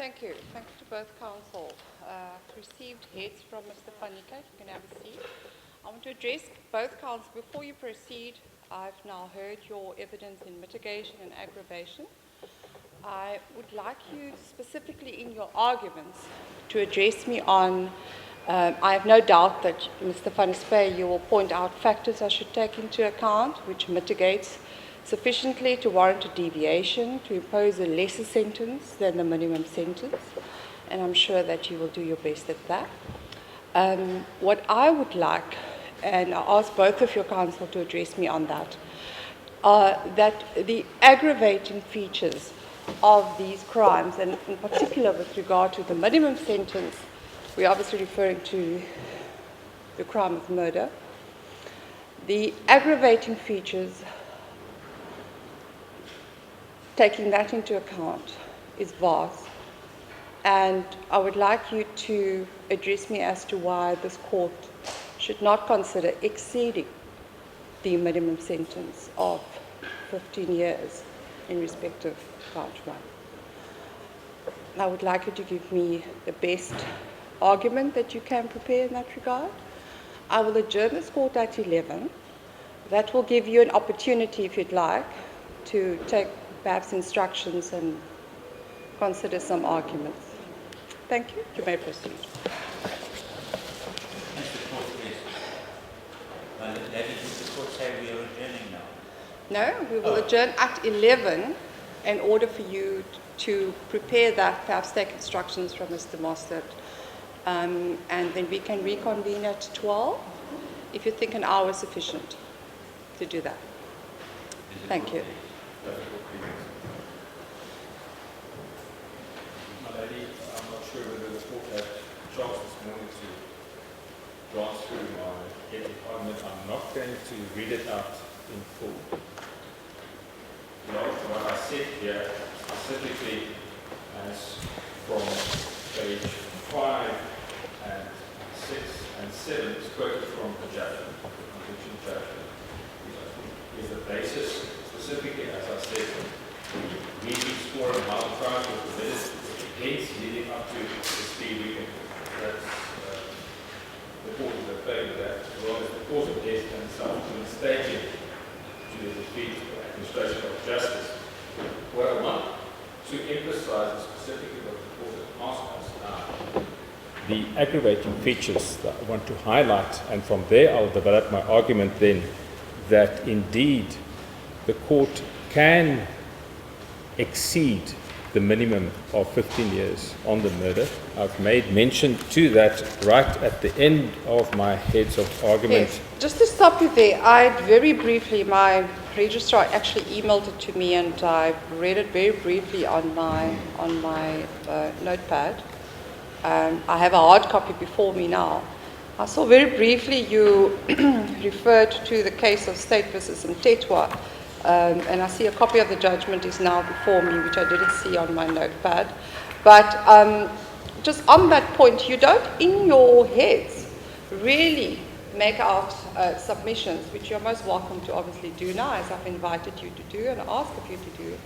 Thank you. Thank you to both counsel. I've received heads from Mr. Fanika. You can have a seat. I want to address both counsel. Before you proceed, I've now heard your evidence in mitigation and aggravation. I would like you specifically in your arguments to address me on, I have no doubt that Mr. Van Spey, you will point out factors I should take into account which mitigates sufficiently to warrant a deviation, to impose a lesser sentence than the minimum sentence, and I'm sure that you will do your best at that. What I would like, and I ask both of your counsel to address me on that, that the aggravating features of these crimes, and in particular with regard to the minimum sentence, we're obviously referring to the crime of murder. The aggravating features, taking that into account, is vast. And I would like you to address me as to why this court should not consider exceeding the minimum sentence of 15 years in respect of count one. I would like you to give me the best argument that you can prepare in that regard. I will adjourn this court at 11. That will give you an opportunity, if you'd like, to take perhaps instructions and consider some arguments. Thank you. You may proceed. Mr. Court, please. Ladies, did the court say we are adjourning now? No, we will adjourn at 11 in order for you to prepare that, perhaps take instructions from Mr. Mostert, and then we can reconvene at 12 if you think an hour is sufficient to do that. Thank you. My lady, I'm not sure whether the court had a chance this morning to glance through my head argument. I'm not going to read it out in full. What I said here specifically as from page 5 and 6 and 7 is quoted from the judgment, the conviction judgment. Is the basis specifically, as I said, we score and how the crime was committed, hence leading up to the speed reading. That's the court is afraid of that, as well as the cause of death and subsequent staging to the defeat of administration of justice. What I want to emphasize is specifically what the court has asked us now. The aggravating features that I want to highlight, and from there I'll develop my argument then that indeed the court can exceed the minimum of 15 years on the murder. I've made mention to that right at the end of my heads of argument. Yes. Just to stop you there, I very briefly, my registrar actually emailed it to me and I read it very briefly on my notepad. I have a hard copy before me now. I saw very briefly you referred to the case of State versus Mtetwa, and I see a copy of the judgment is now before me, which I didn't see on my notepad. But just on that point, you don't, in your heads, really make out submissions, which you're most welcome to obviously do now, as I've invited you to do and asked of you to do,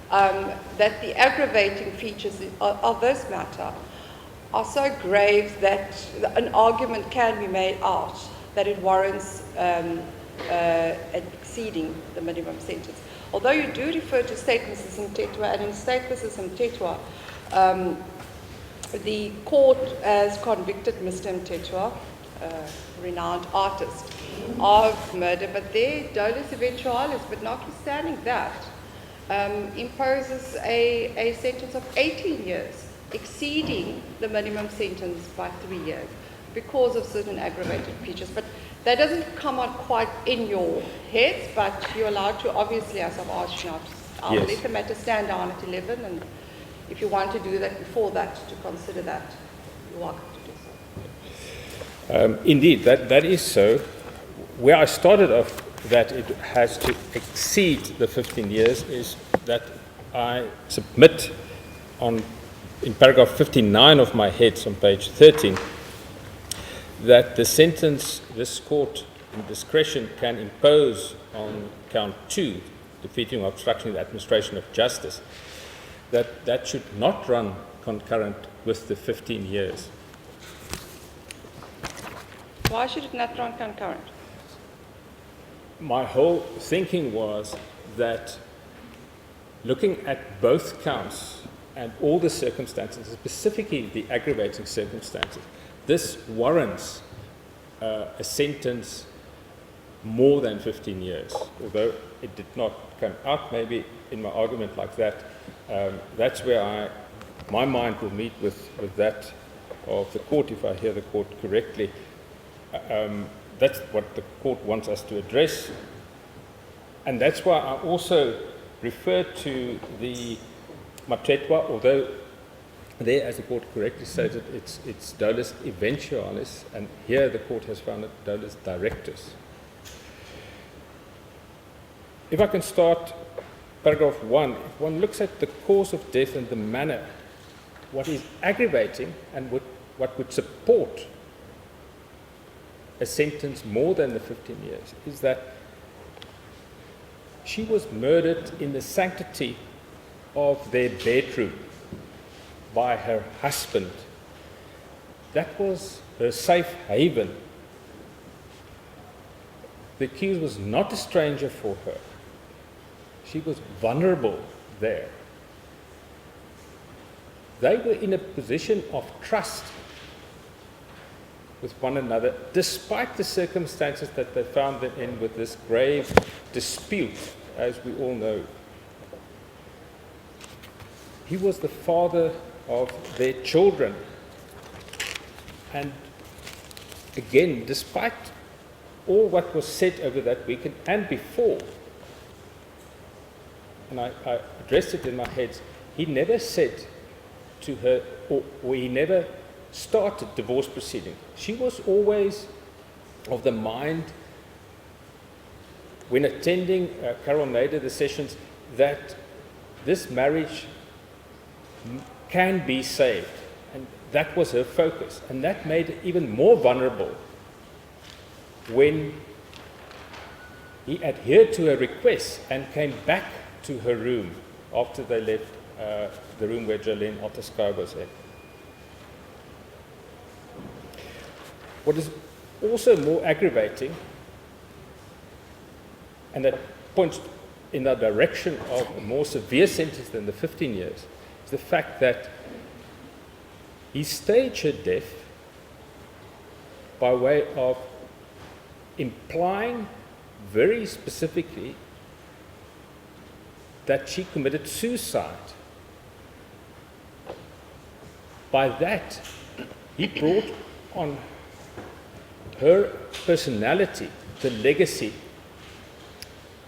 that the aggravating features of this matter are so grave that an argument can be made out that it warrants exceeding the minimum sentence. Although you do refer to State versus Mtetwa, and in State versus Mtetwa, the court has convicted Mr. Mtetwa, renowned artist, of murder, but there, dolus eventualis, but notwithstanding that, imposes a sentence of 18 years, exceeding the minimum sentence by 3 years because of certain aggravated features. But that doesn't come out quite in your heads, but you're allowed to, obviously, as I've asked you now, I'll Yes. let the matter stand down at 11, and if you want to do that before that, to consider that, you're welcome to do so. Indeed, that is so. Where I started off that it has to exceed the 15 years is that I submit in paragraph 59 of my heads on page 13 that the sentence this court in discretion can impose on count 2, defeating or obstructing the administration of justice, that should not run concurrent with the 15 years. Why should it not run concurrent? My whole thinking was that looking at both counts and all the circumstances, specifically the aggravating circumstances, this warrants a sentence more than 15 years, although it did not come out maybe in my argument like that. That's where my mind will meet with that of the court, if I hear the court correctly. That's what the court wants us to address. And that's why I also refer to the Matretwa, although there, as the court correctly stated, it's dolus eventualis, and here the court has found it dolus directus. If I can start paragraph 1, if one looks at the cause of death and the manner, what is aggravating and what would support a sentence more than the 15 years is that she was murdered in the sanctity of their bedroom by her husband. That was her safe haven. The accused was not a stranger for her. She was vulnerable there. They were in a position of trust with one another, despite the circumstances that they found them in with this grave dispute, as we all know. He was the father of their children. And again, despite all what was said over that weekend and before, and I addressed it in my head, he never said to her, or he never started divorce proceeding. She was always of the mind, when attending Carol Nader, the sessions, that this marriage can be saved. And that was her focus. And that made it even more vulnerable when he adhered to her request and came back to her room after they left the room where Jolene Ottoskou was in. What is also more aggravating, and that points in the direction of a more severe sentence than the 15 years, is the fact that he staged her death by way of implying very specifically that she committed suicide. By that, he brought on her personality the legacy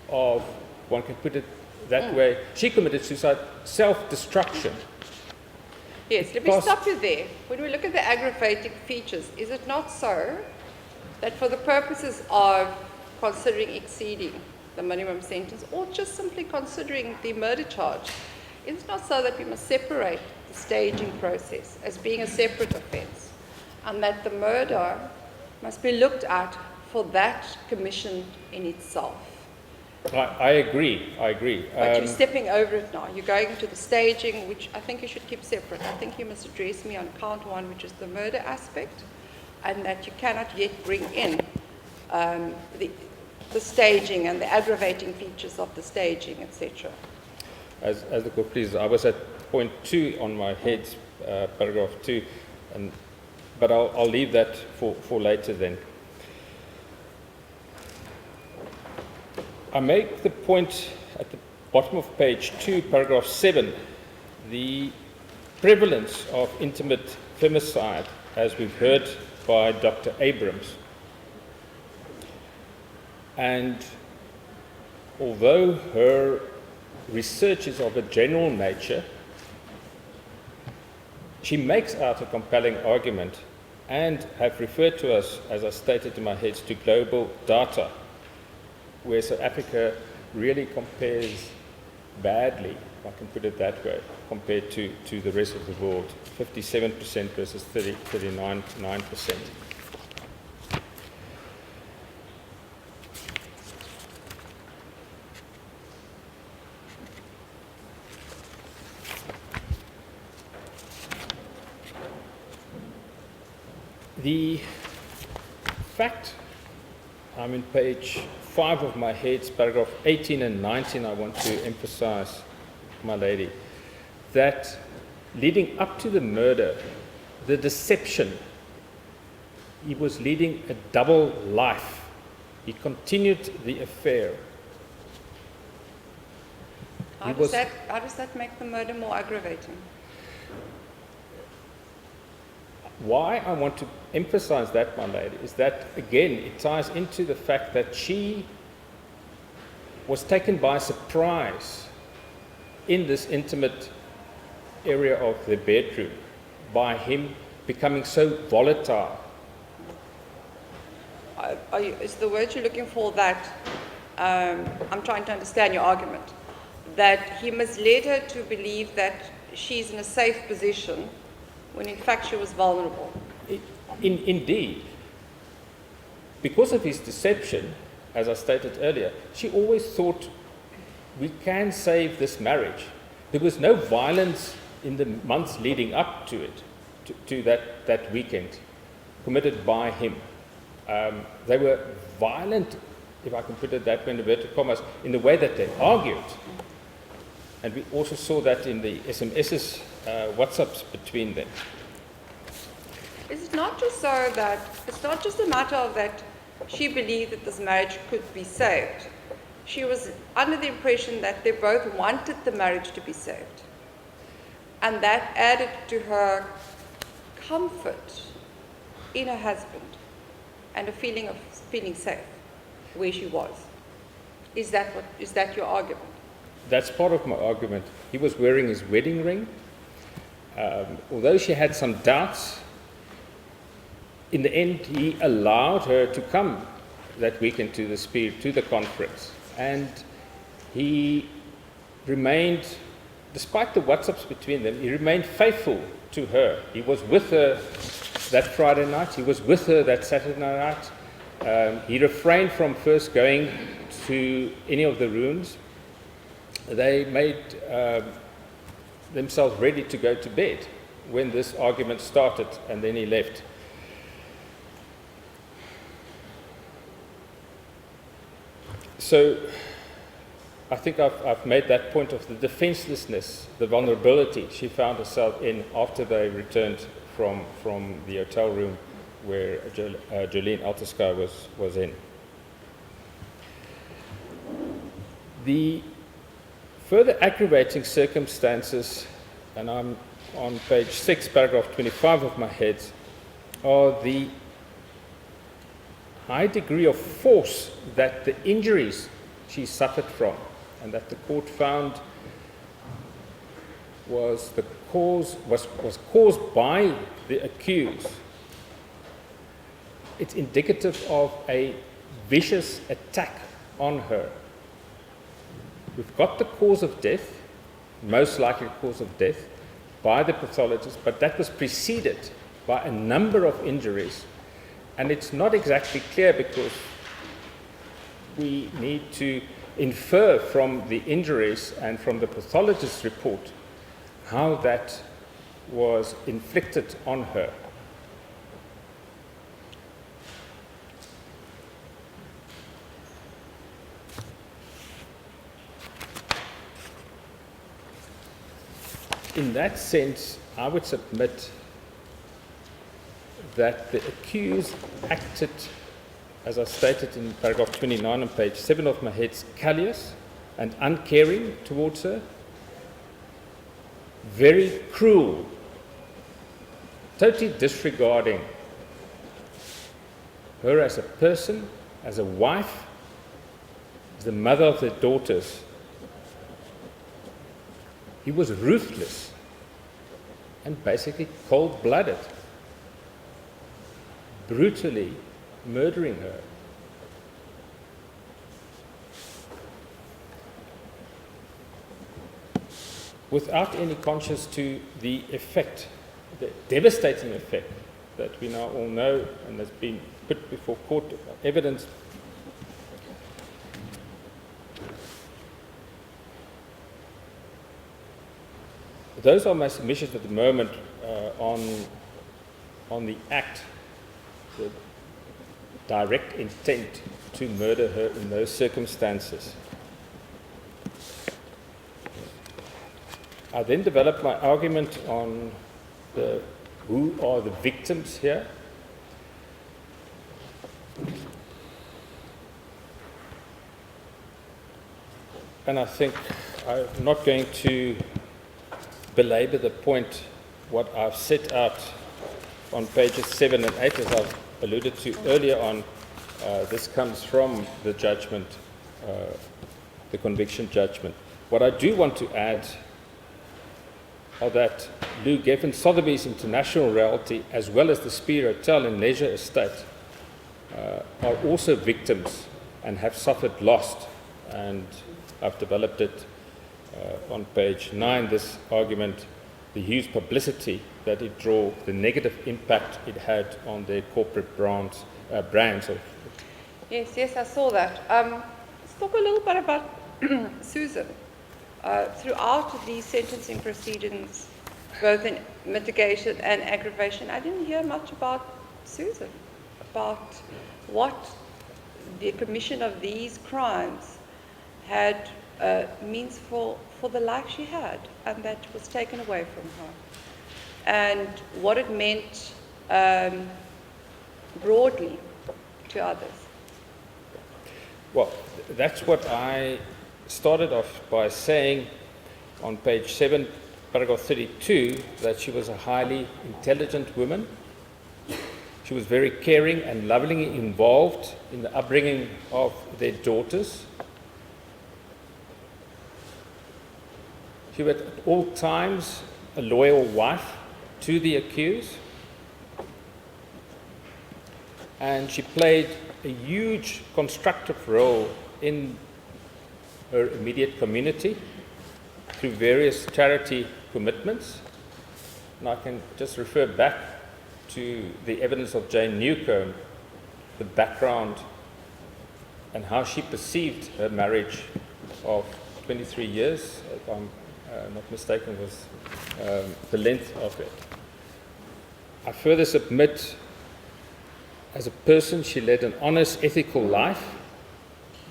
of, one can put it that way, she committed suicide, self-destruction. Yes, let me stop you there. When we look at the aggravating features, is it not so that for the purposes of considering exceeding the minimum sentence or just simply considering the murder charge, is it not so that we must separate the staging process as being a separate offence and that the murder must be looked at for that commission in itself? I agree. But you're stepping over it now. You're going to the staging, which I think you should keep separate. I think you must address me on count 1, which is the murder aspect, and that you cannot yet bring in the staging and the aggravating features of the staging, etc. As the court pleases, I was at point 2 on my head, paragraph 2, but I'll leave that for later then. I make the point at the bottom of page 2, paragraph 7, the prevalence of intimate femicide, as we've heard by Dr. Abrams. And although her research is of a general nature, she makes out a compelling argument and have referred to us, as I stated in my heads, to global data, where South Africa really compares badly, if I can put it that way, compared to the rest of the world, 57% versus 39%. The fact, I'm in page 5 of my heads, paragraph 18 and 19, I want to emphasize, my lady, that leading up to the murder, the deception, he was leading a double life. He continued the affair. How does that make the murder more aggravating? Why I want to emphasize that, my lady, is that, again, it ties into the fact that she was taken by surprise in this intimate area of the bedroom by him becoming so volatile. Is the word you're looking for that, I'm trying to understand your argument, that he misled her to believe that she's in a safe position when in fact she was vulnerable? Indeed. Because of his deception, as I stated earlier, she always thought, we can save this marriage. There was no violence in the months leading up to it, to that weekend, committed by him. They were violent, if I can put it that way in inverted commas, in the way that they argued. And we also saw that in the SMS's WhatsApps between them. Is it not just so that it's not just a matter of that she believed that this marriage could be saved? She was under the impression that they both wanted the marriage to be saved. And that added to her comfort in her husband and a feeling of feeling safe where she was. Is that your argument? That's part of my argument. He was wearing his wedding ring. Although she had some doubts, in the end he allowed her to come that weekend to the conference. And he remained, despite the WhatsApps between them, he remained faithful to her. He was with her that Friday night. He was with her that Saturday night. He refrained from first going to any of the rooms. They made themselves ready to go to bed when this argument started, and then he left. So I think I've made that point of the defenselessness, the vulnerability she found herself in after they returned from the hotel room where Jolene Altersky was in. The further aggravating circumstances, and I'm on page 6, paragraph 25 of my head, are the high degree of force that the injuries she suffered from, and that the court found was caused by the accused. It's indicative of a vicious attack on her. We've got the cause of death, most likely cause of death, by the pathologist, but that was preceded by a number of injuries. And it's not exactly clear because we need to infer from the injuries and from the pathologist's report how that was inflicted on her. In that sense, I would submit that the accused acted, as I stated in paragraph 29 on page 7 of my head, callous and uncaring towards her, very cruel, totally disregarding her as a person, as a wife, as the mother of their daughters. He was ruthless and basically cold-blooded, brutally murdering her. Without any conscience to the effect, the devastating effect that we now all know and has been put before court evidence. Those are my submissions at the moment on the act. the direct intent to murder her in those circumstances. I then developed my argument on who are the victims here. And I think I'm not going to belabor the point, what I've set out on pages 7 and 8, as I've alluded to earlier on. This comes from the judgment, the conviction judgment. What I do want to add are that Lou Geffen Sotheby's International Realty, as well as the Spear Hotel and Leisure Estate, are also victims and have suffered loss. And I've developed it on page 9, this argument, the huge publicity that it drew, the negative impact it had on their corporate brands. Yes, I saw that. Let's talk a little bit about Susan. Throughout these sentencing proceedings, both in mitigation and aggravation, I didn't hear much about Susan, about what the commission of these crimes had means for the life she had, and that was taken away from her, and what it meant broadly to others. Well, that's what I started off by saying on page 7, paragraph 32, that she was a highly intelligent woman. She was very caring and lovingly involved in the upbringing of their daughters. She was at all times a loyal wife to the accused, and she played a huge constructive role in her immediate community through various charity commitments. And I can just refer back to the evidence of Jane Newcomb, the background and how she perceived her marriage of 23 years, if I'm not mistaken, was the length of it. I further submit, as a person, she led an honest, ethical life.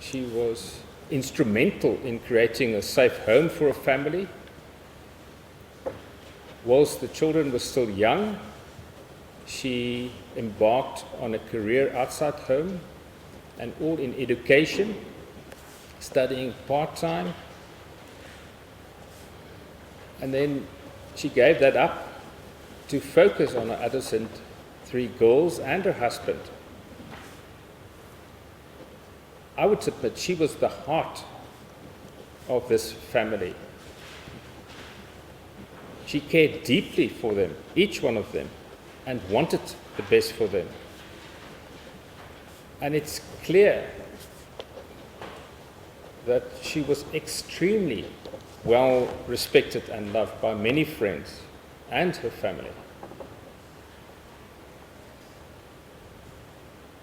She was instrumental in creating a safe home for a family. Whilst the children were still young, she embarked on a career outside home, and all in education, studying part-time. And then she gave that up to focus on her adolescent 3 girls and her husband. I would submit she was the heart of this family. She cared deeply for them, each one of them, and wanted the best for them. And it's clear that she was extremely well respected and loved by many friends and her family.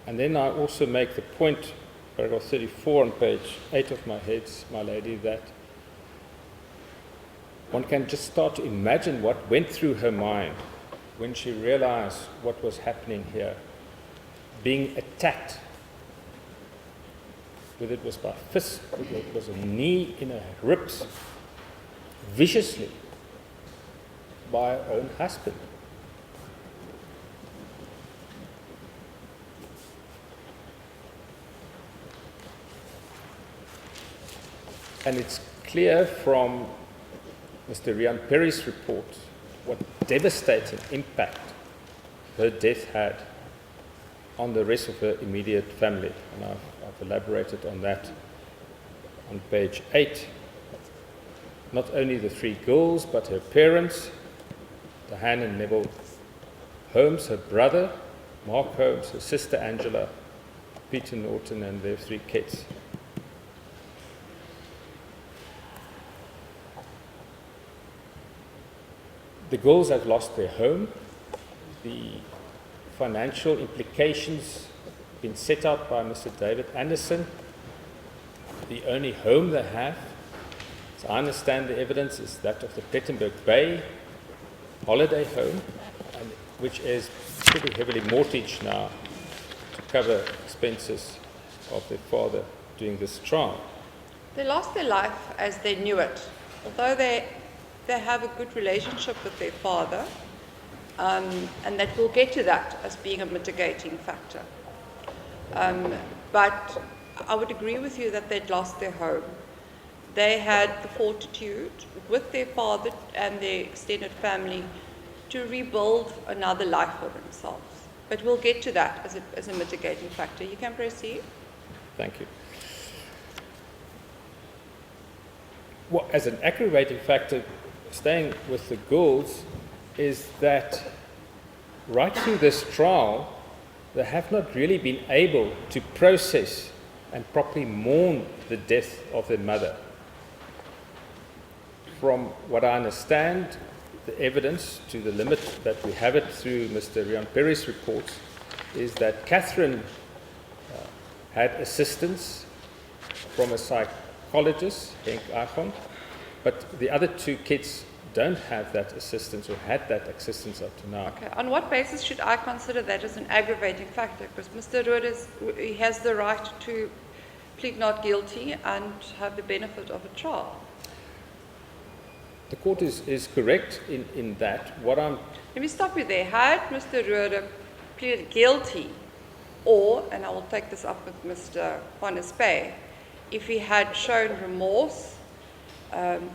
And then I also make the point, paragraph 34 on page 8 of my heads, my lady, that one can just start to imagine what went through her mind when she realized what was happening here. Being attacked, whether it was by fist, whether it was a knee in her ribs, viciously by her own husband. And it's clear from Mr. Rian Perry's report what devastating impact her death had on the rest of her immediate family. And I've elaborated on that on page 8. Not only the 3 girls, but her parents, Diane and Neville Holmes, her brother, Mark Holmes, her sister Angela, Peter Norton, and their 3 kids. The girls have lost their home. The financial implications have been set out by Mr. David Anderson. The only home they have, as I understand the evidence, is that of the Plettenberg Bay holiday home, which is pretty heavily mortgaged now cover expenses of their father during this trial. They lost their life as they knew it. Although they have a good relationship with their father, and that we'll get to that as being a mitigating factor. But I would agree with you that they'd lost their home. They had the fortitude with their father and their extended family to rebuild another life for themselves. But we'll get to that as a mitigating factor. You can proceed. Thank you. Well, as an aggravating factor, staying with the Goulds, is that right through this trial, they have not really been able to process and properly mourn the death of their mother. From what I understand, the evidence, to the limit that we have it through Mr. Rian Perry's reports, is that Catherine had assistance from a psychologist, Henk Archon, but the other two kids don't have that assistance or had that assistance up to now. Okay. On what basis should I consider that as an aggravating factor? Because Mr. Rohde he has the right to plead not guilty and have the benefit of a trial. The court is correct in that. Let me stop you there. Had Mr. Rohde pleaded guilty, or, and I will take this up with Mr. Van der Spey, if he had shown remorse,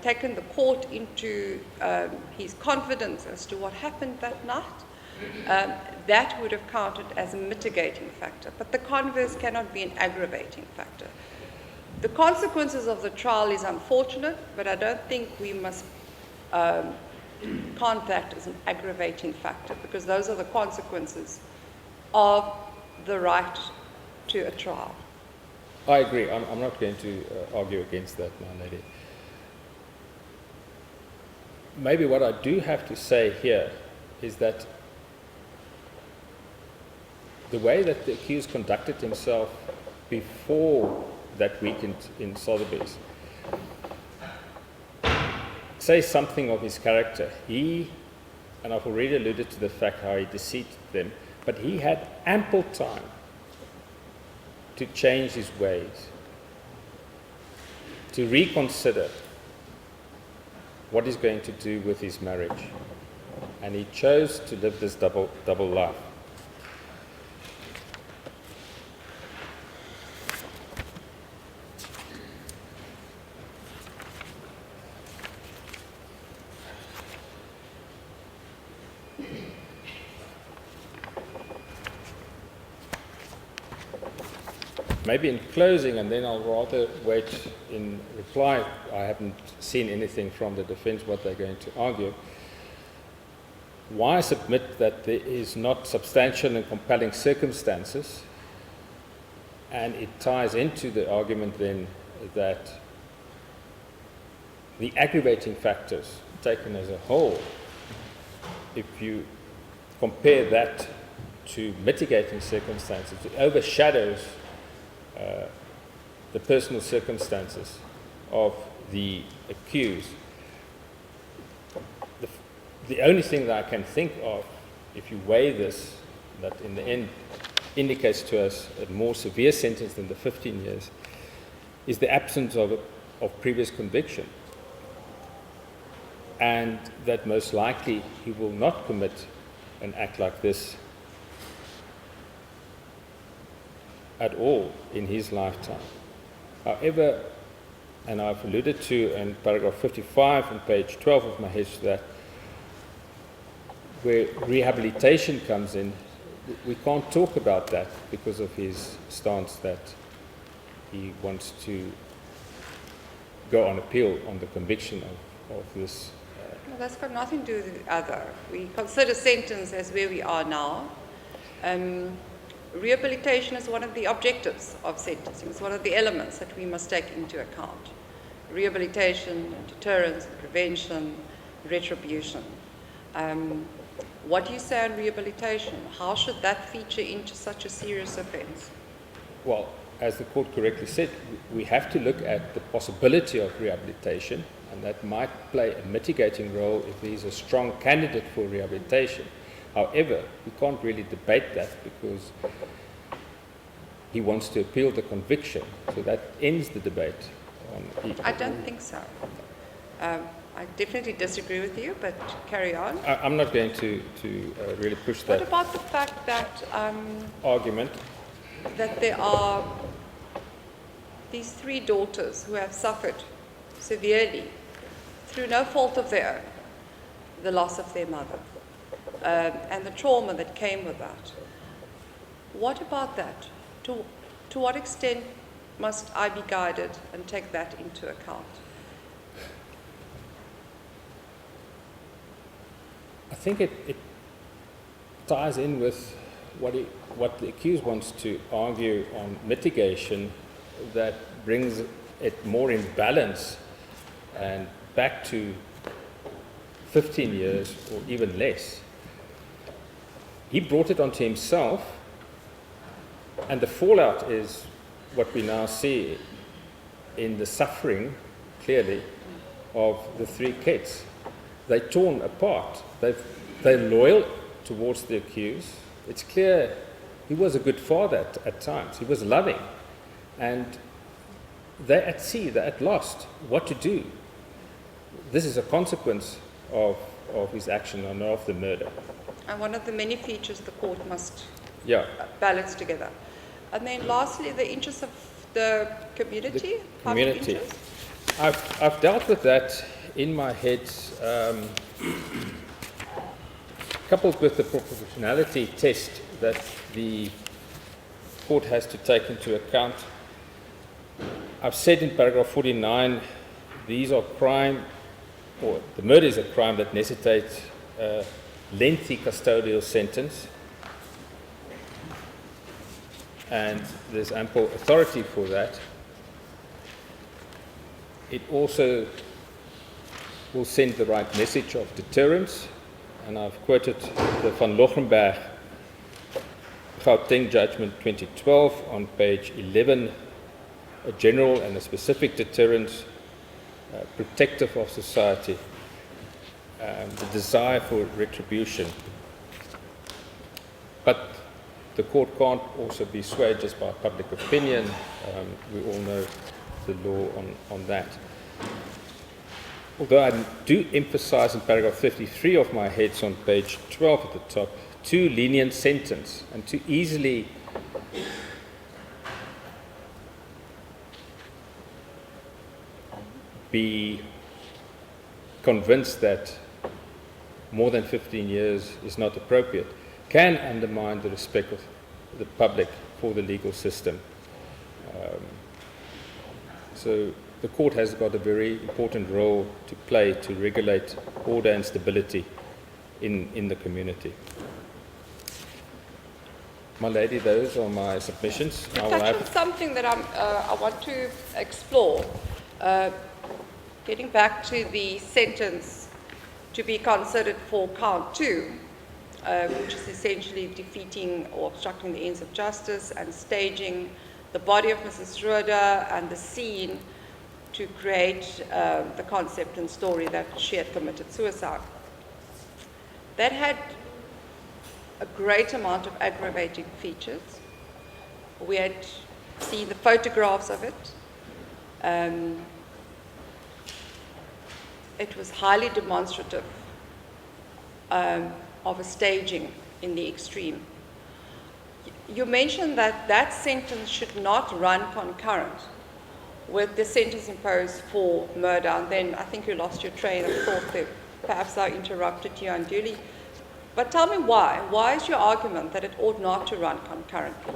taken the court into his confidence as to what happened that night, that would have counted as a mitigating factor. But the converse cannot be an aggravating factor. The consequences of the trial is unfortunate, but I don't think we must count that as an aggravating factor, because those are the consequences of the right to a trial. I agree. I'm not going to argue against that, my lady. Maybe what I do have to say here is that the way that the accused conducted himself before that weekend in Sotheby's says something of his character. He, and I've already alluded to the fact how he deceived them, but he had ample time to change his ways, to reconsider what he's going to do with his marriage. And he chose to live this double life. Maybe in closing, and then I'll rather wait in reply. I haven't seen anything from the defense what they're going to argue. Why I submit that there is not substantial and compelling circumstances, and it ties into the argument then that the aggravating factors taken as a whole, if you compare that to mitigating circumstances, it overshadows the personal circumstances of the accused. The only thing that I can think of, if you weigh this, that in the end indicates to us a more severe sentence than the 15 years, is the absence of previous conviction. And that most likely he will not commit an act like this at all in his lifetime. However, and I've alluded to in paragraph 55 on page 12 of my history, that where rehabilitation comes in, we can't talk about that because of his stance that he wants to go on appeal on the conviction of this. Well, that's got nothing to do with the other. We consider sentence as where we are now. Rehabilitation is one of the objectives of sentencing. It's one of the elements that we must take into account. Rehabilitation, deterrence, prevention, retribution. What do you say on rehabilitation? How should that feature into such a serious offense? Well, as the court correctly said, we have to look at the possibility of rehabilitation, and that might play a mitigating role if he's a strong candidate for rehabilitation. However, we can't really debate that because he wants to appeal the conviction. So that ends the debate. I don't think so. I definitely disagree with you, but carry on. I'm not going to really push that What about the fact that argument. that there are these 3 daughters who have suffered severely through no fault of their own, the loss of their mother, and the trauma that came with that? What about that? To what extent must I be guided and take that into account? I think it ties in with what the accused wants to argue on mitigation, that brings it more in balance and back to 15 years or even less. He brought it onto himself, and the fallout is what we now see in the suffering, clearly, of the 3 kids. They're torn apart. They're loyal towards the accused. It's clear he was a good father at times. He was loving. And they're at sea, they're at lost. What to do? This is a consequence of his action and of the murder. And one of the many features the court must Yeah. balance together. And then lastly, the interests of the community. Public Community. interest. I've dealt with that in my head, coupled with the proportionality test that the court has to take into account. I've said in paragraph 49, these are crime, or the murder is a crime that necessitates a lengthy custodial sentence, and there's ample authority for that. It also will send the right message of deterrence, and I've quoted the Van Lochenberg Gauteng judgment 2012 on page 11, a general and a specific deterrence, protective of society, the desire for retribution. But the court can't also be swayed just by public opinion. We all know the law on that. Although I do emphasize in paragraph 53 of my heads on page 12 at the top, too lenient sentence and too easily be convinced that more than 15 years is not appropriate can undermine the respect of the public for the legal system. So the court has got a very important role to play to regulate order and stability in the community. My lady, those are my submissions. You touch on something that I want to explore. Getting back to the sentence to be considered for count 2, which is essentially defeating or obstructing the ends of justice and staging the body of Mrs. Rohde and the scene to create the concept and story that she had committed suicide. That had a great amount of aggravating features. We had seen the photographs of it. It was highly demonstrative of a staging in the extreme. You mentioned that that sentence should not run concurrent with the sentence imposed for murder, and then I think you lost your train of thought there. Perhaps I interrupted you unduly. But tell me why. Why is your argument that it ought not to run concurrently?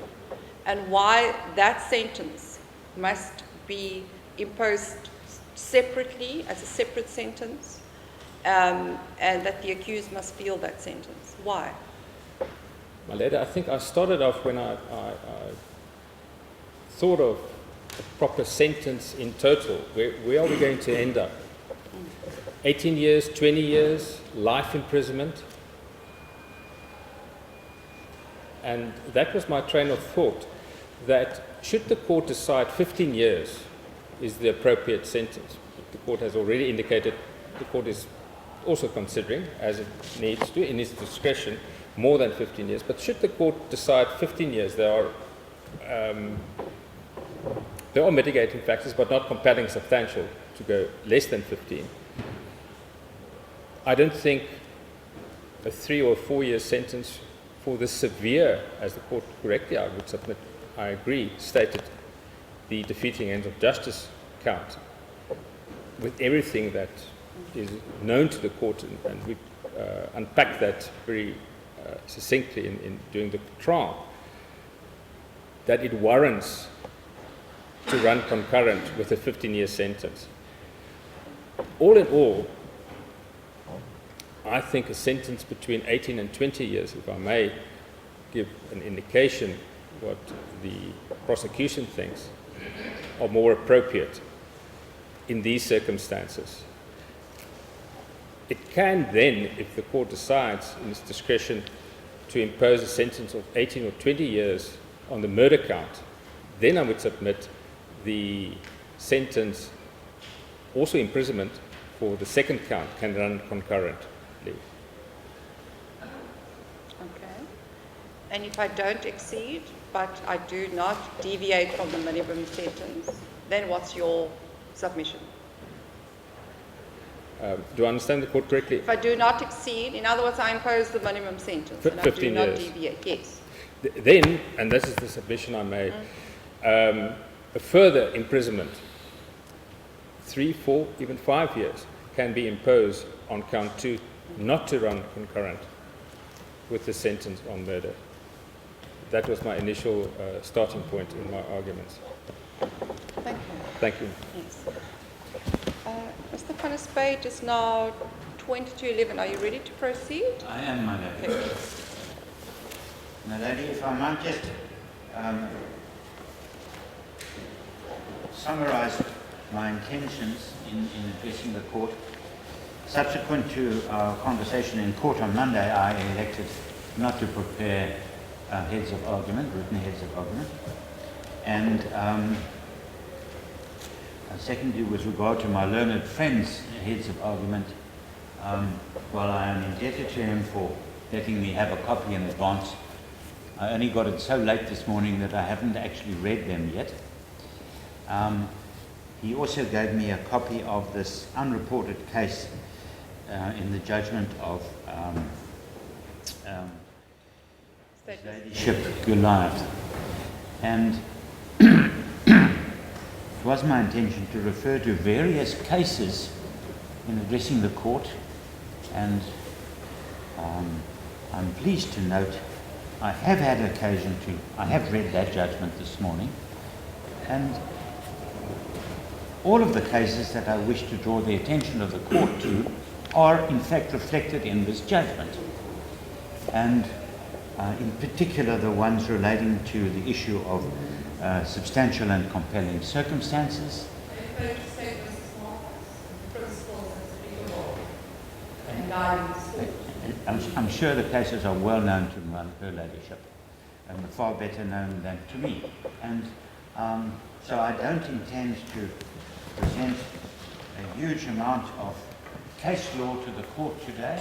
And why that sentence must be imposed separately, as a separate sentence, and that the accused must feel that sentence? Why? My lady, I think I started off when I thought of a proper sentence in total. Where are we going to end up? 18 years, 20 years, life imprisonment? And that was my train of thought, that should the court decide 15 years is the appropriate sentence, the court has already indicated the court is also considering, as it needs to, in its discretion, more than 15 years. But should the court decide 15 years, there are there are mitigating factors, but not compelling substantial to go less than 15. I don't think a 3 or 4 year sentence for the severe, as the court correctly, I would submit, I agree, stated the defeating ends of justice count, with everything that is known to the court, and we unpacked that very succinctly in during the trial, that it warrants to run concurrent with a 15-year sentence. All in all, I think a sentence between 18 and 20 years, if I may give an indication what the prosecution thinks, are more appropriate in these circumstances. It can then, if the court decides in its discretion to impose a sentence of 18 or 20 years on the murder count, then I would submit the sentence, also imprisonment, for the second count can run concurrently. Okay. And if I don't exceed, but I do not deviate from the minimum sentence, then what's your submission? Do I understand the court correctly? If I do not exceed, in other words, I impose the minimum sentence, and I do 15 not years. deviate. Yes. Then, and this is the submission I made, a further imprisonment, 3, 4, even 5 years, can be imposed on count 2, not to run concurrent with the sentence on murder. That was my initial starting point in my arguments. Thank you. Thank you. Yes. Mr. Van der Spey, it's now 20 to 11. Are you ready to proceed? I am, my lady. Thank you. My lady, if I might just summarize my intentions in addressing the court. Subsequent to our conversation in court on Monday, I elected not to prepare heads of argument, written heads of argument. And secondly, with regard to my learned friend's heads of argument, while I am indebted to him for letting me have a copy in advance, I only got it so late this morning that I haven't actually read them yet. He also gave me a copy of this unreported case in the judgment of Ladyship Goliath. And it was my intention to refer to various cases in addressing the court, and I'm pleased to note I have had occasion I have read that judgment this morning, and all of the cases that I wish to draw the attention of the court to are in fact reflected in this judgment, and in particular the ones relating to the issue of substantial and compelling circumstances. I'm sure the cases are well known to her ladyship, and far better known than to me. And so I don't intend to present a huge amount of case law to the court today.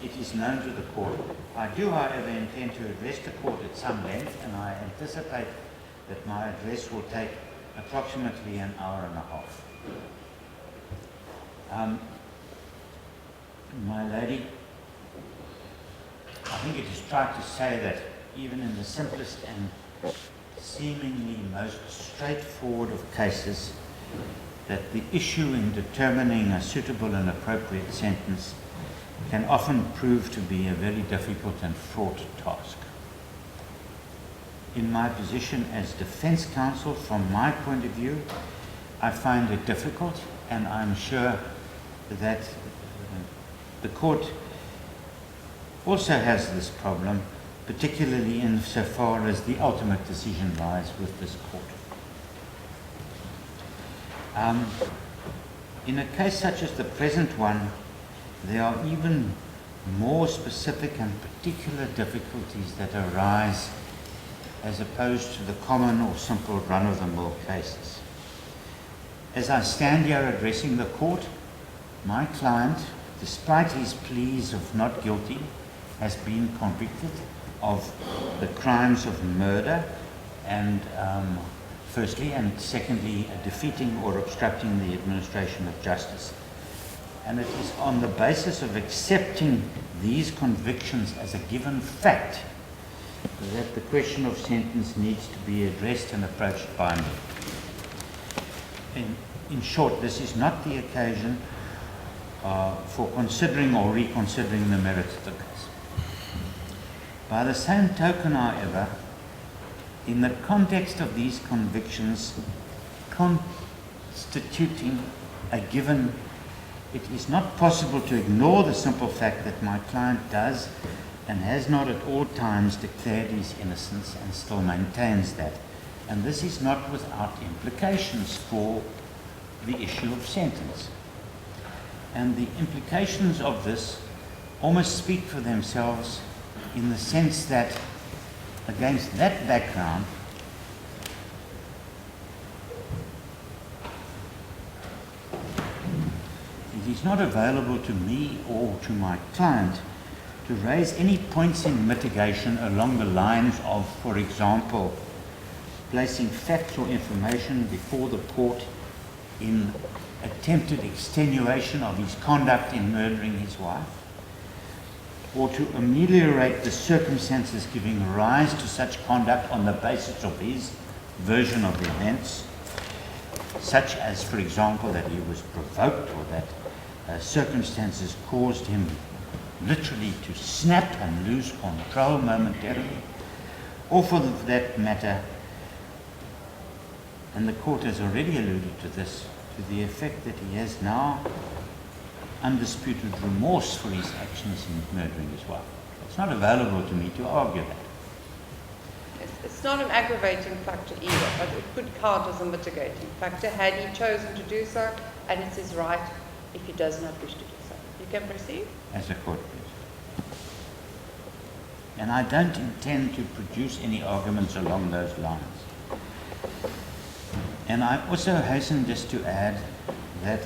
It is known to the court. I do, however, intend to address the court at some length, and I anticipate that my address will take approximately an hour and a half. My lady, I think it is trite to say that even in the simplest and seemingly most straightforward of cases, that the issue in determining a suitable and appropriate sentence can often prove to be a very difficult and fraught task. In my position as defense counsel, from my point of view, I find it difficult, and I'm sure that the court also has this problem, particularly insofar as the ultimate decision lies with this court. In a case such as the present one, there are even more specific and particular difficulties that arise as opposed to the common or simple run-of-the-mill cases. As I stand here addressing the court, my client, despite his pleas of not guilty, has been convicted of the crimes of murder, and firstly, and secondly, defeating or obstructing the administration of justice. And it is on the basis of accepting these convictions as a given fact that the question of sentence needs to be addressed and approached by me. In short, this is not the occasion for considering or reconsidering the merits of the case. By the same token, however, in the context of these convictions constituting a given, it is not possible to ignore the simple fact that my client does and has not at all times declared his innocence and still maintains that. And this is not without implications for the issue of sentence. And the implications of this almost speak for themselves in the sense that against that background, it is not available to me or to my client to raise any points in mitigation along the lines of, for example, placing facts or information before the court in attempted extenuation of his conduct in murdering his wife, or to ameliorate the circumstances giving rise to such conduct on the basis of his version of the events, such as, for example, that he was provoked or that circumstances caused him literally to snap and lose control momentarily, or for that matter, and the court has already alluded to this, to the effect that he has now undisputed remorse for his actions in murdering his wife. It's not available to me to argue that. It's not an aggravating factor either, but it could count as a mitigating factor had he chosen to do so, and it's his right if he does not wish to do so. You can proceed. As a court, please. And I don't intend to produce any arguments along those lines. And I also hasten just to add that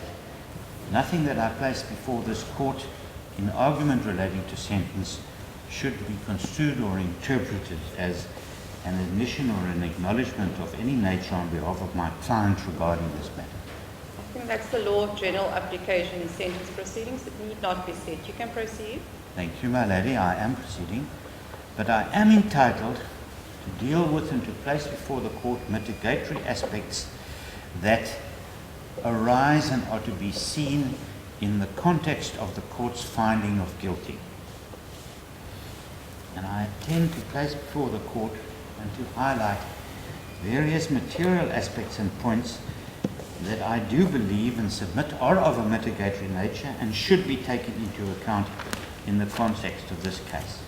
nothing that I place before this court in argument relating to sentence should be construed or interpreted as an admission or an acknowledgement of any nature on behalf of my client regarding this matter. I think that's the law of general application in sentence proceedings. It need not be said. You can proceed. Thank you, my lady. I am proceeding. But I am entitled to deal with and to place before the court mitigatory aspects that arise and are to be seen in the context of the court's finding of guilty. And I intend to place before the court and to highlight various material aspects and points that I do believe and submit are of a mitigatory nature and should be taken into account in the context of this case.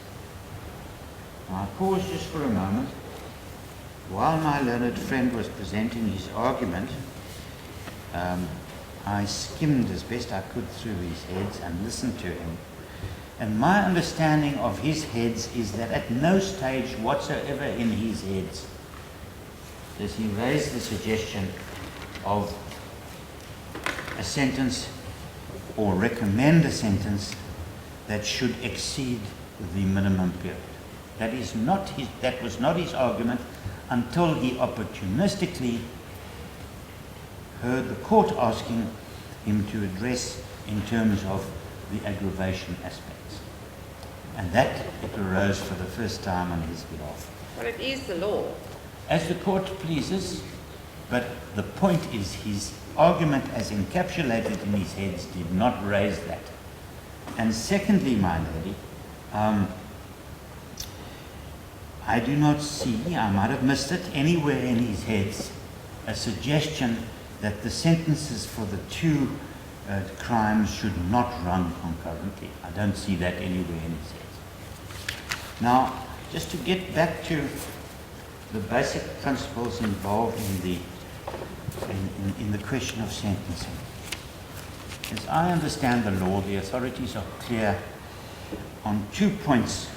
Now, I pause just for a moment. While my learned friend was presenting his argument, I skimmed as best I could through his heads and listened to him. And my understanding of his heads is that at no stage whatsoever in his heads does he raise the suggestion of a sentence or recommend a sentence that should exceed the minimum period. That was not his argument until he opportunistically heard the court asking him to address in terms of the aggravation aspects. And that it arose for the first time on his behalf. But it is the law. As the court pleases, but the point is his argument as encapsulated in his heads did not raise that. And secondly, my lady, I do not see, I might have missed it, anywhere in his heads a suggestion that the sentences for the two crimes should not run concurrently. I don't see that anywhere in his heads. Now, just to get back to the basic principles involved in the question of sentencing. As I understand the law, the authorities are clear on 2 points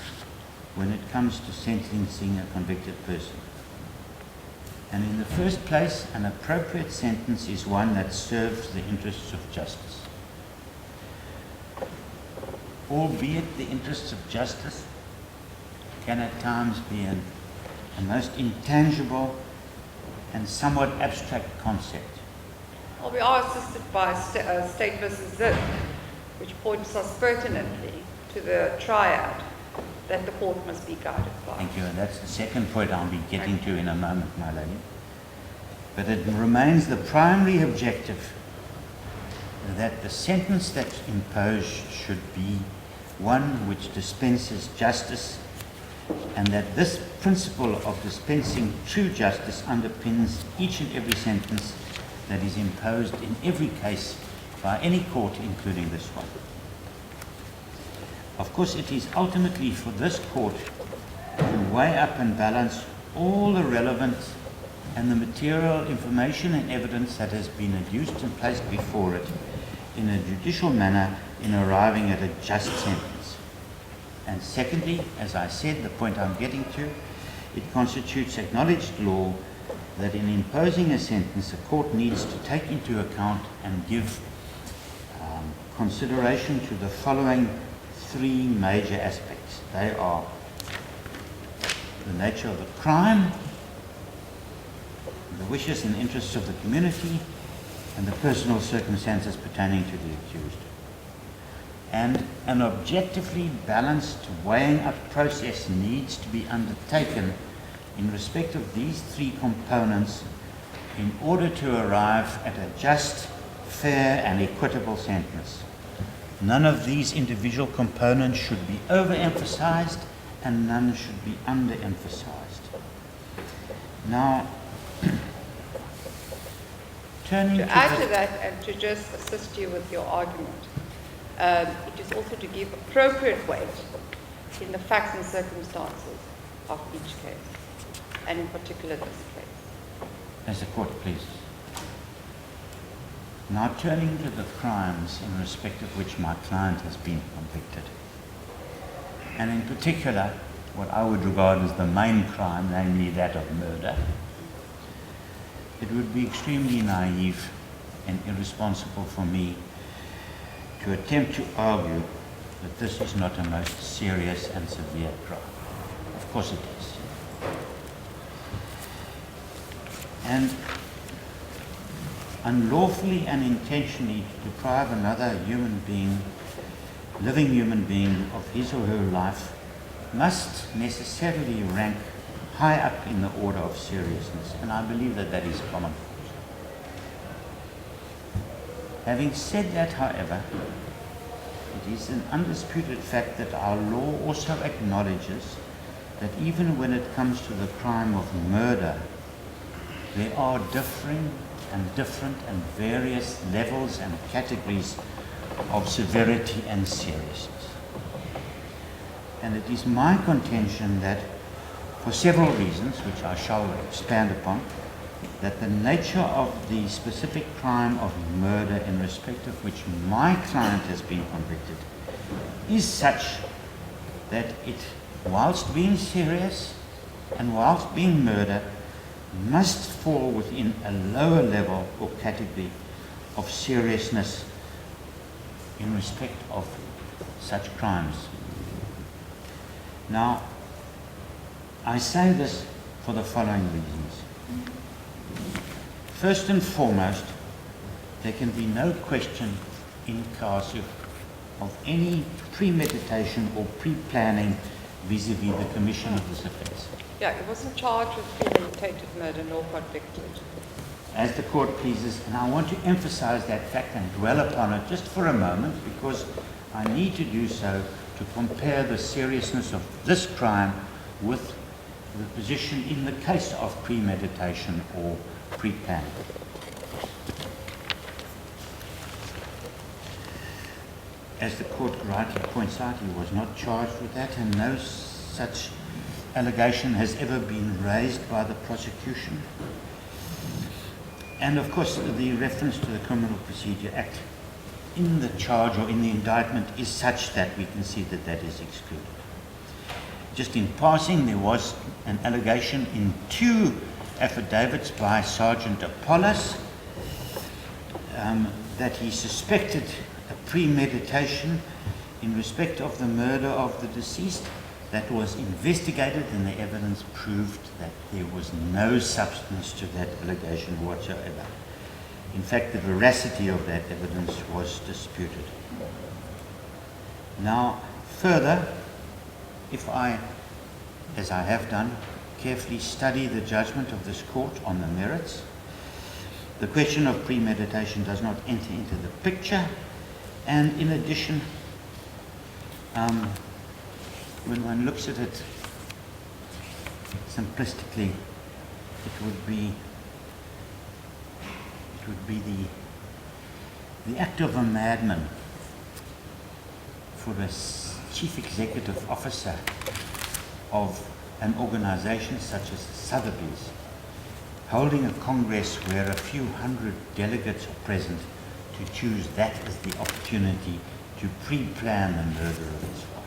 when it comes to sentencing a convicted person. And in the first place, an appropriate sentence is one that serves the interests of justice. Albeit the interests of justice can at times be a most intangible and somewhat abstract concept. Well, we are assisted by State versus Zip, which points us pertinently to the triad that the court must be guided by. Thank you, and that's the second point I'll be getting to in a moment, my lady. But it remains the primary objective that the sentence that's imposed should be one which dispenses justice, and that this principle of dispensing true justice underpins each and every sentence that is imposed in every case by any court, including this one. Of course, it is ultimately for this court to weigh up and balance all the relevant and the material information and evidence that has been adduced and placed before it in a judicial manner in arriving at a just sentence. And secondly, as I said, the point I'm getting to, it constitutes acknowledged law that in imposing a sentence, a court needs to take into account and give consideration to the following three major aspects. They are the nature of the crime, the wishes and interests of the community, and the personal circumstances pertaining to the accused. And an objectively balanced weighing up process needs to be undertaken in respect of these three components in order to arrive at a just, fair, and equitable sentence. None of these individual components should be overemphasized, and none should be underemphasized. Now, turning To add to that, and to just assist you with your argument, it is also to give appropriate weight in the facts and circumstances of each case, and in particular this case. As the court pleases. Now turning to the crimes in respect of which my client has been convicted, and in particular what I would regard as the main crime, namely that of murder, it would be extremely naive and irresponsible for me to attempt to argue that this is not a most serious and severe crime. Of course it is. And unlawfully and intentionally to deprive another human being, living human being, of his or her life must necessarily rank high up in the order of seriousness, and I believe that that is common. Having said that, however, it is an undisputed fact that our law also acknowledges that even when it comes to the crime of murder, there are different and various levels and categories of severity and seriousness. And it is my contention that, for several reasons, which I shall expand upon, that the nature of the specific crime of murder in respect of which my client has been convicted is such that it, whilst being serious and whilst being murder, must fall within a lower level or category of seriousness in respect of such crimes. Now, I say this for the following reasons. First and foremost, there can be no question in casu of any premeditation or pre-planning vis-a-vis the commission of this offence. Yeah, he wasn't charged with premeditated murder nor convicted. As the court pleases, and I want to emphasize that fact and dwell upon it just for a moment, because I need to do so to compare the seriousness of this crime with the position in the case of premeditation or pre-planning. As the court rightly points out, he was not charged with that, and no such allegation has ever been raised by the prosecution. And of course, the reference to the Criminal Procedure Act in the charge or in the indictment is such that we can see that that is excluded. Just in passing, there was an allegation in 2 affidavits by Sergeant Apollos that he suspected a premeditation in respect of the murder of the deceased, that was investigated, and the evidence proved that there was no substance to that allegation whatsoever. In fact, the veracity of that evidence was disputed. Now, further, if I, as I have done, carefully study the judgment of this court on the merits, the question of premeditation does not enter into the picture, and in addition, when one looks at it simplistically, it would be the act of a madman for a chief executive officer of an organization such as Sotheby's, holding a congress where a few hundred delegates are present, to choose that as the opportunity to pre-plan the murder of his wife.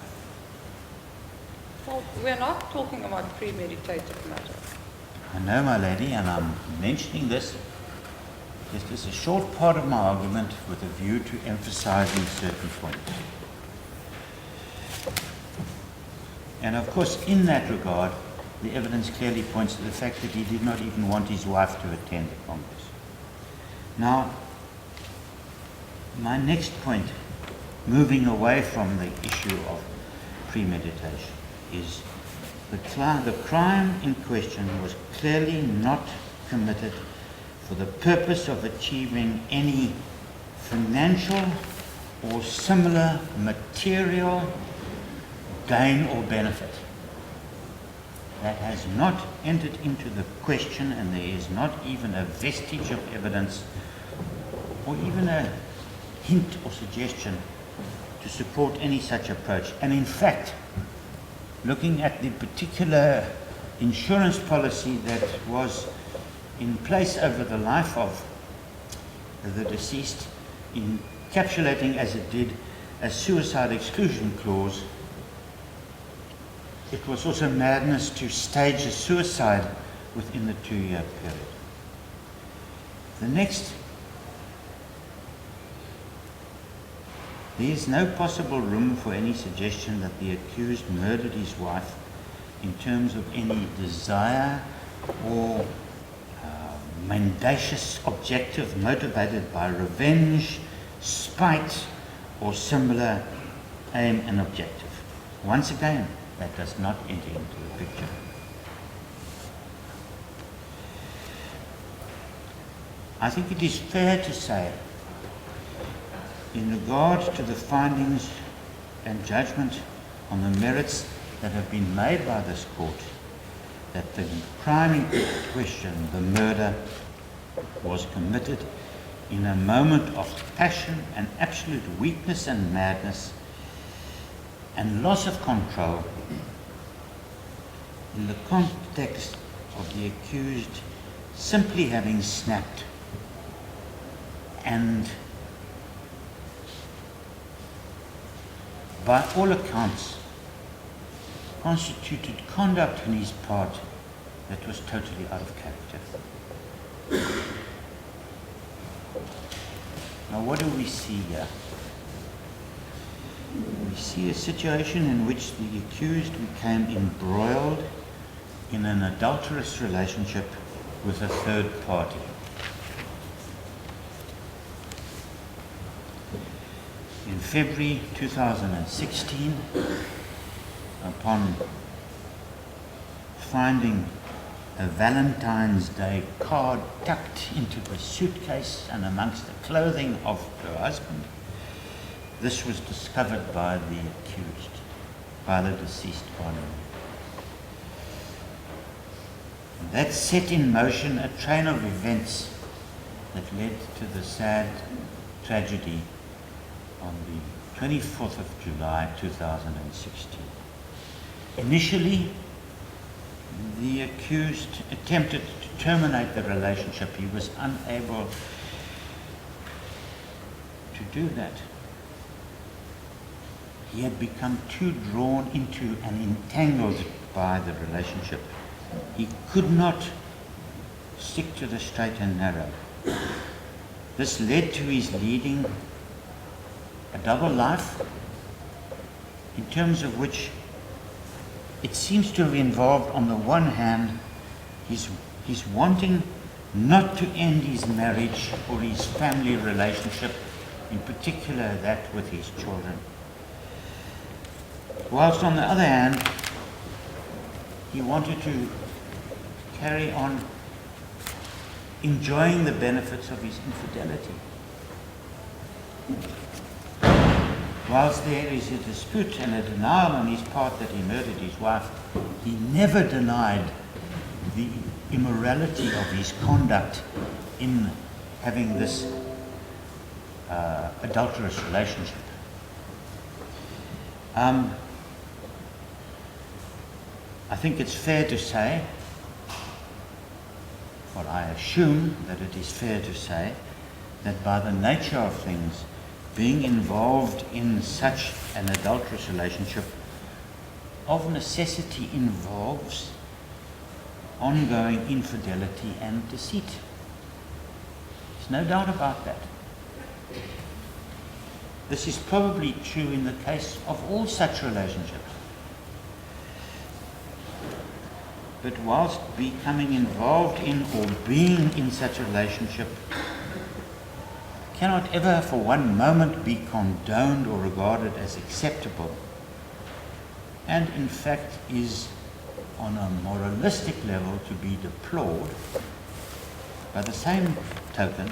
Well, we're not talking about premeditated murder. I know, my lady, and I'm mentioning this just as a short part of my argument with a view to emphasizing certain points. And of course, in that regard, the evidence clearly points to the fact that he did not even want his wife to attend the Congress. Now, my next point, moving away from the issue of premeditation, is the crime in question was clearly not committed for the purpose of achieving any financial or similar material gain or benefit. That has not entered into the question, and there is not even a vestige of evidence or even a hint or suggestion to support any such approach. And in fact, looking at the particular insurance policy that was in place over the life of the deceased, encapsulating as it did a suicide exclusion clause, it was also madness to stage a suicide within the 2-year period. The next, there is no possible room for any suggestion that the accused murdered his wife in terms of any desire or mendacious objective motivated by revenge, spite, or similar aim and objective. Once again, that does not enter into the picture. I think it is fair to say, in regard to the findings and judgment on the merits that have been made by this court, that the crime in question, the murder, was committed in a moment of passion and absolute weakness and madness and loss of control, in the context of the accused simply having snapped and, by all accounts, constituted conduct on his part that was totally out of character. Now, what do we see here? We see a situation in which the accused became embroiled in an adulterous relationship with a third party. In February 2016, upon finding a Valentine's Day card tucked into a suitcase and amongst the clothing of her husband, this was discovered by the accused, by the deceased partner. And that set in motion a train of events that led to the sad tragedy on the 24th of July 2016. Initially, the accused attempted to terminate the relationship. He was unable to do that. He had become too drawn into and entangled by the relationship. He could not stick to the straight and narrow. This led to his leading a double life, in terms of which it seems to have involved, on the one hand, his wanting not to end his marriage or his family relationship, in particular that with his children. Whilst on the other hand, he wanted to carry on enjoying the benefits of his infidelity. Whilst there is a dispute and a denial on his part that he murdered his wife, he never denied the immorality of his conduct in having this adulterous relationship. I think it's fair to say, or I assume that it is fair to say, that by the nature of things, being involved in such an adulterous relationship of necessity involves ongoing infidelity and deceit. There's no doubt about that. This is probably true in the case of all such relationships. But whilst becoming involved in or being in such a relationship cannot ever for one moment be condoned or regarded as acceptable, and in fact is on a moralistic level to be deplored, by the same token,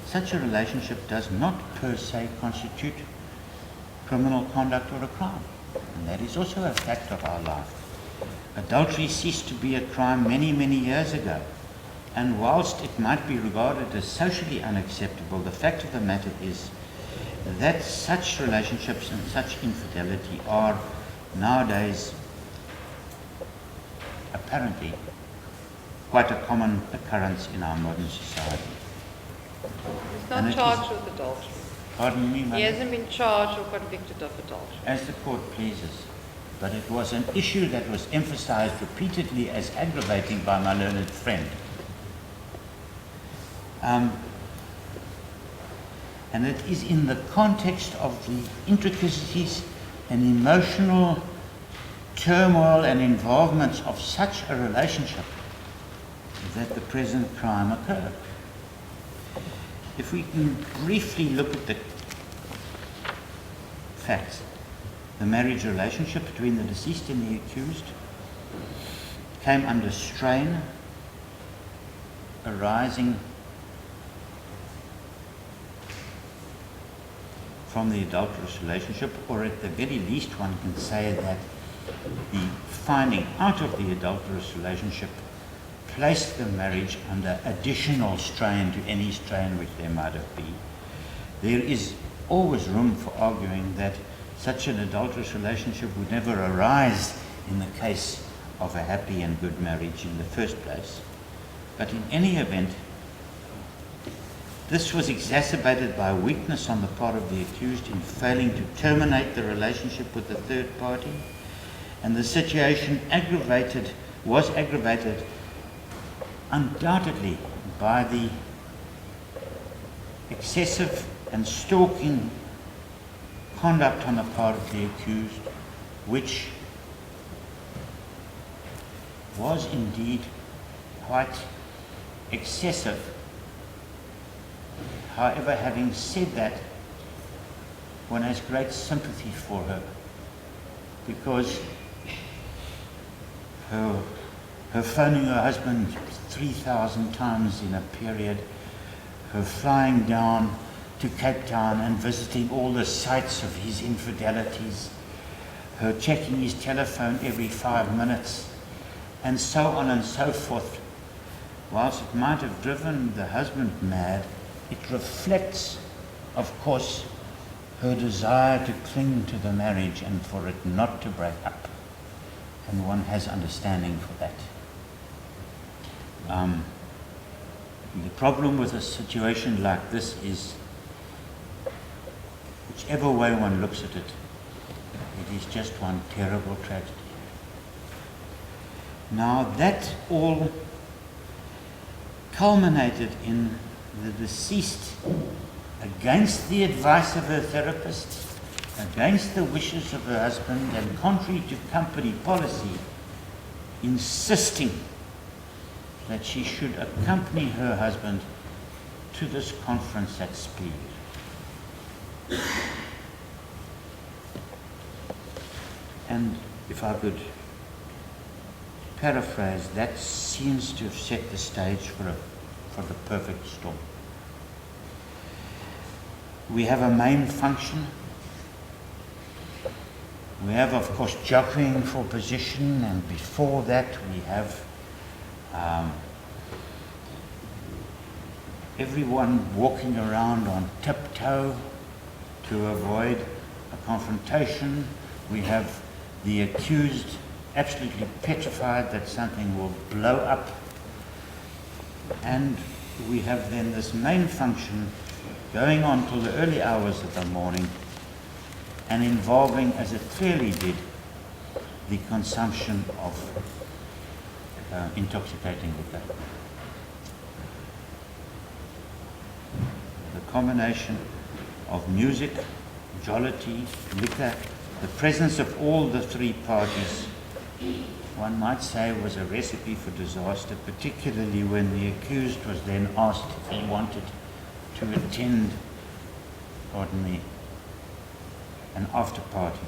such a relationship does not per se constitute criminal conduct or a crime. And that is also a fact of our life. Adultery ceased to be a crime many, many years ago. And whilst it might be regarded as socially unacceptable, the fact of the matter is that such relationships and such infidelity are nowadays apparently quite a common occurrence in our modern society. He's not charged with adultery. Pardon me, Madam? He hasn't been charged or convicted of adultery. As the court pleases. But it was an issue that was emphasized repeatedly as aggravating by my learned friend. And it is in the context of the intricacies and emotional turmoil and involvements of such a relationship that the present crime occurred. If we can briefly look at the facts. The marriage relationship between the deceased and the accused came under strain arising from the adulterous relationship, or at the very least one can say that the finding out of the adulterous relationship placed the marriage under additional strain to any strain which there might have been. There is always room for arguing that such an adulterous relationship would never arise in the case of a happy and good marriage in the first place. But in any event, this was exacerbated by weakness on the part of the accused in failing to terminate the relationship with the third party, and the situation was aggravated undoubtedly by the excessive and stalking conduct on the part of the accused, which was indeed quite excessive. However, having said that, one has great sympathy for her, because her phoning her husband 3,000 times in a period, her flying down to Cape Town and visiting all the sites of his infidelities, her checking his telephone every 5 minutes, and so on and so forth. Whilst it might have driven the husband mad, it reflects, of course, her desire to cling to the marriage and for it not to break up. And one has understanding for that. The problem with a situation like this is, whichever way one looks at it, it is just one terrible tragedy. Now that all culminated in the deceased, against the advice of her therapist, against the wishes of her husband and contrary to company policy, insisting that she should accompany her husband to this conference at Speed. And if I could paraphrase, that seems to have set the stage for the perfect storm. We have a main function. We have, of course, jockeying for position, and before that we have everyone walking around on tiptoe to avoid a confrontation. We have the accused absolutely petrified that something will blow up. And we have then this main function going on till the early hours of the morning and involving, as it clearly did, the consumption of intoxicating liquor. The combination of music, jollity, liquor, the presence of all the three parties, one might say, was a recipe for disaster, particularly when the accused was then asked if he wanted to attend, pardon me, an after party.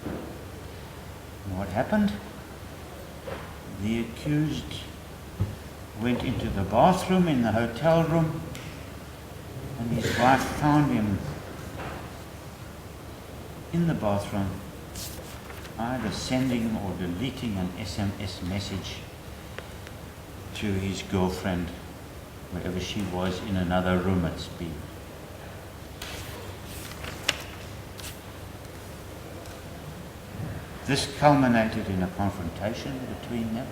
And what happened? The accused went into the bathroom in the hotel room, and his wife found him in the bathroom, either sending or deleting an SMS message to his girlfriend, wherever she was, in another room at Speed. This culminated in a confrontation between them.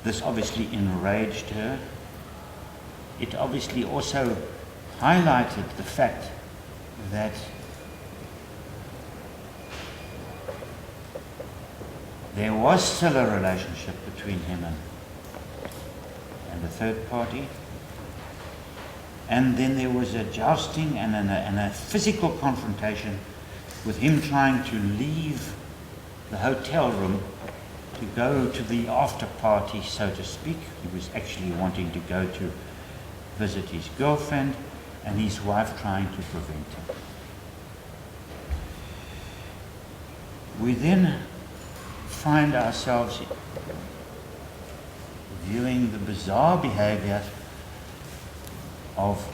This obviously enraged her. It obviously also highlighted the fact that there was still a relationship between him and the third party. And then there was a jousting and a physical confrontation with him trying to leave the hotel room to go to the after party, so to speak. He was actually wanting to go to visit his girlfriend, and his wife trying to prevent him. We then find ourselves viewing the bizarre behavior of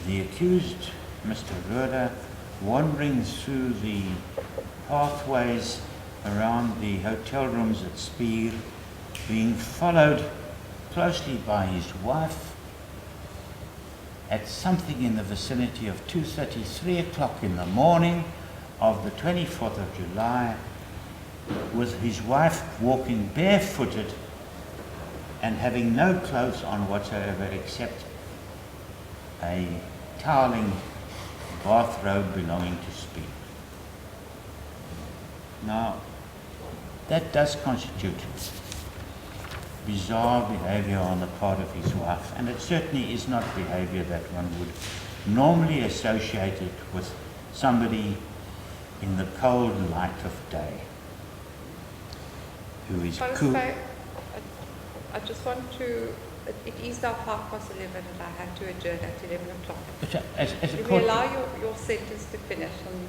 the accused, Mr. Rohde, wandering through the pathways around the hotel rooms at Speed, being followed closely by his wife at something in the vicinity of 2:30, 3 o'clock in the morning of the 24th of July, with his wife walking barefooted and having no clothes on whatsoever except a toweling bathrobe belonging to Speed. Now, that does constitute bizarre behavior on the part of his wife, and it certainly is not behavior that one would normally associate it with somebody in the cold light of day who is cool. I just want to, it is now 11:05 and I have to adjourn at 11 o'clock. As a If we court, allow your sentence to finish, and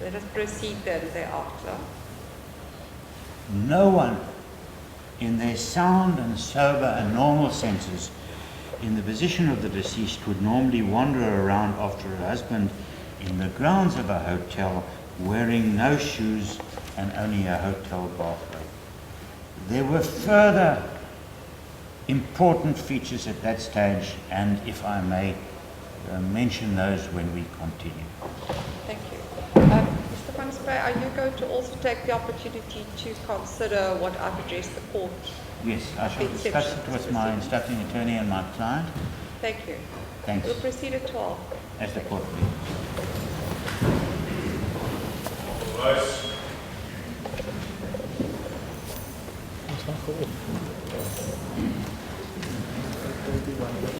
let us proceed then thereafter. no one in their sound and sober and normal senses in the position of the deceased would normally wander around after her husband in the grounds of a hotel wearing no shoes and only a hotel bathrobe. There were further important features at that stage, and if I may mention those when we continue. Thank you. Mr. Van Spray, are you going to also take the opportunity to consider what I've addressed the court? Yes, I shall discuss it with my instructing attorney and my client. Thank you. Thanks. We'll proceed at 12. As the court please.